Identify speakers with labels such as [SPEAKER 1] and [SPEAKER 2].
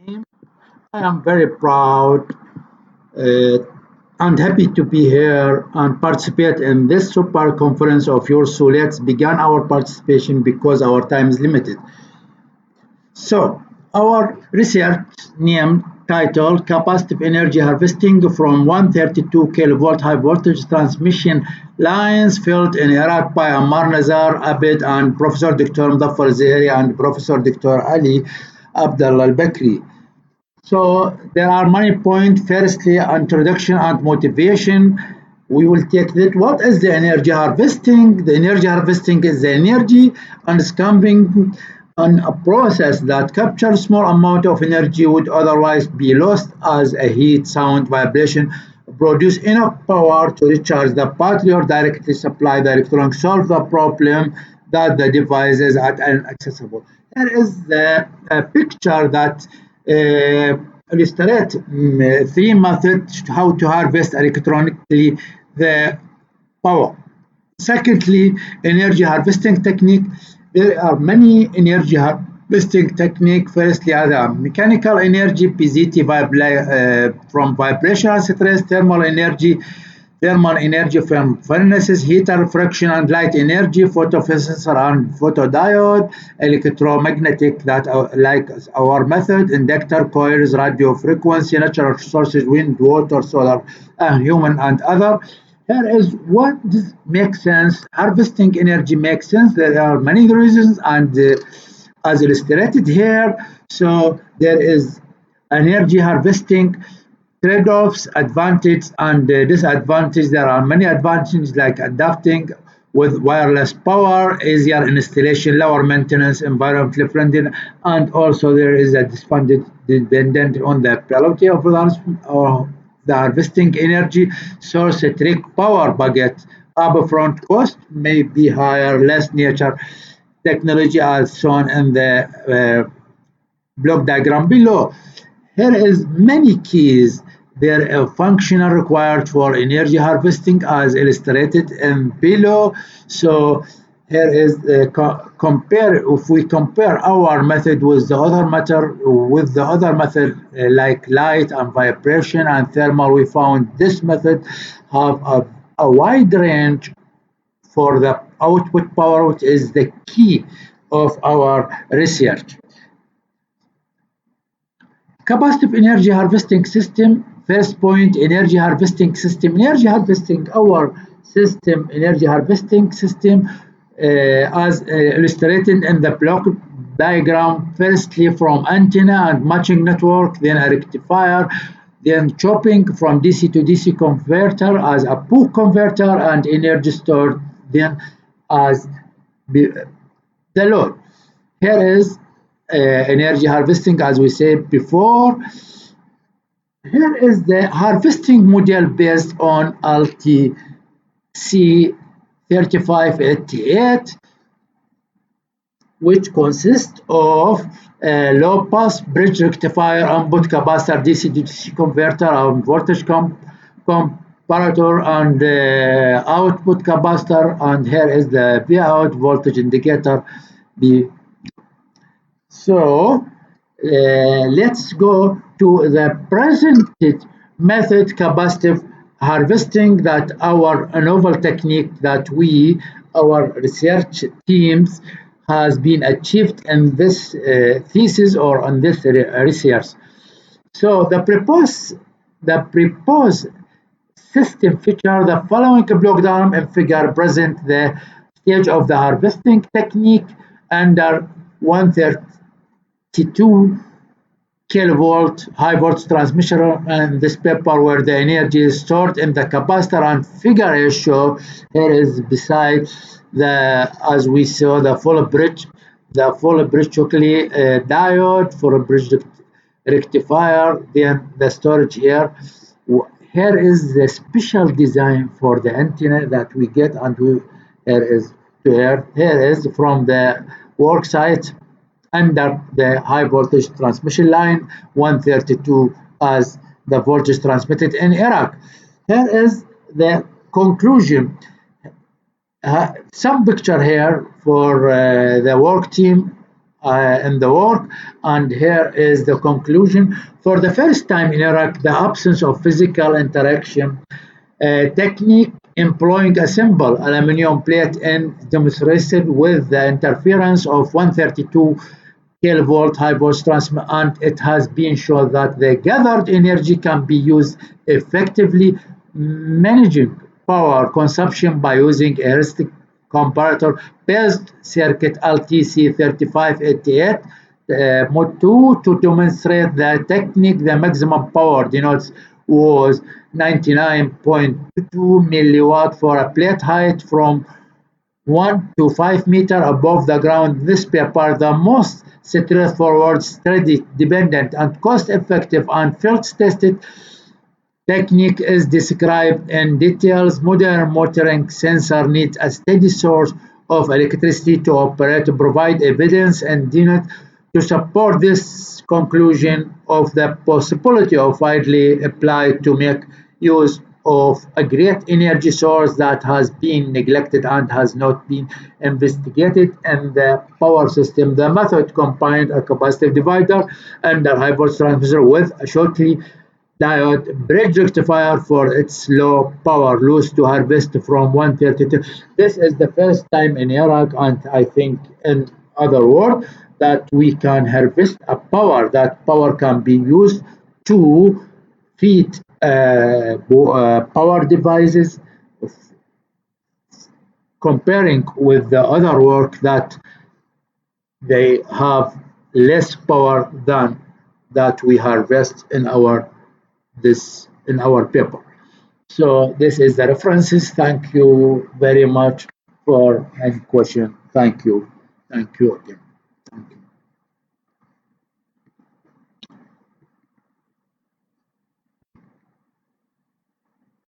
[SPEAKER 1] team. I am very proud uh, and happy to be here and participate in this super conference of yours. So let's begin our participation because our time is limited. So our research name titled Capacitive Energy Harvesting from 132 kilovolt high voltage transmission lines built in Iraq by Ammar.N and Professor Dr. Mudaffar Zahiri and Professor Dr. Ali Abdullah Al-Bakri. So there are many points. Firstly, introduction and motivation. We will take that. What is the energy harvesting? The energy harvesting is the energy and scamping on a process that captures small amount of energy would otherwise be lost as a heat, sound, vibration, produce enough power to recharge the battery or directly supply the electron, solve the problem that the device is at inaccessible. Here is the picture that illustrate three methods how to harvest electronically the power. Secondly, energy harvesting technique. There are many energy harvesting technique. Firstly, as a mechanical energy, PZT from vibrational stress, thermal energy from furnaces, heater, friction and light energy, photosensor and photodiode, electromagnetic that like our method, inductor, coils, radio frequency, natural sources, wind, water, solar, and human and other. Here is what makes sense. Harvesting energy makes sense. There are many reasons, and as illustrated here, so there is energy harvesting trade-offs, advantages, and disadvantages. There are many advantages like adapting with wireless power, easier installation, lower maintenance, environmentally friendly, and also there is a disadvantage dependent on the quality of the harvesting energy source. Trick power budget upfront cost may be higher, less nature technology as shown in the block diagram below. Here is many keys. There are functional required for energy harvesting as illustrated in below. So here is compare. If we compare our method with the other method like light and vibration and thermal, we found this method have a wide range for the output power, which is the key of our research. Capacitive energy harvesting system. First point, energy harvesting system. Energy harvesting system, as illustrated in the block diagram, firstly from antenna and matching network, then a rectifier, then chopping from DC to DC converter as a book converter, and energy stored then as the load. Here is energy harvesting as we said before. Here is the harvesting model based on LTC 3588, which consists of a low pass bridge rectifier, input capacitor, DC to DC converter, and voltage comparator, and output capacitor. And here is the V out voltage indicator. So let's go to the presented method, capacitive harvesting, that our novel technique that our research teams has been achieved in this thesis or on this research. So the proposed system feature the following block diagram and figure present the stage of the harvesting technique under 132 kilovolt high voltage transmission, and this paper where the energy is stored in the capacitor, and figure is shown here is beside the, as we saw, the full bridge Shockley diode, full bridge rectifier, then the storage here. Here is the special design for the antenna that we get, and here is here is from the work site under the high voltage transmission line 132 as the voltage transmitted in Iraq. Here is the conclusion. Some picture here for the work team in the work. And here is the conclusion. For the first time in Iraq, the absence of physical interaction technique employing a simple aluminum plate and demonstrated with the interference of 132 kilovolt high voltage transformer, and it has been shown that the gathered energy can be used effectively, managing power consumption by using a heuristic comparator based circuit LTC3588 Mod 2 to demonstrate the technique. The maximum power denotes was 99.2 milliwatt for a plate height from 1 to 5 meters above the ground. This paper, the most straightforward, study dependent and cost effective and field tested technique is described in details. Modern monitoring sensor needs a steady source of electricity to operate, to provide evidence and data to support this conclusion of the possibility of widely applied to make use of a great energy source that has been neglected and has not been investigated in the power system. The method combined a capacitive divider and a high voltage transmitter with a shortly diode bridge rectifier for its low power loss to harvest from 132. This is the first time in Iraq, and I think in other world, that we can harvest a power. That power can be used to feed power devices, comparing with the other work that they have less power than that we harvest in our paper. So this is the references. Thank you very much for any question. Thank you. Thank you again.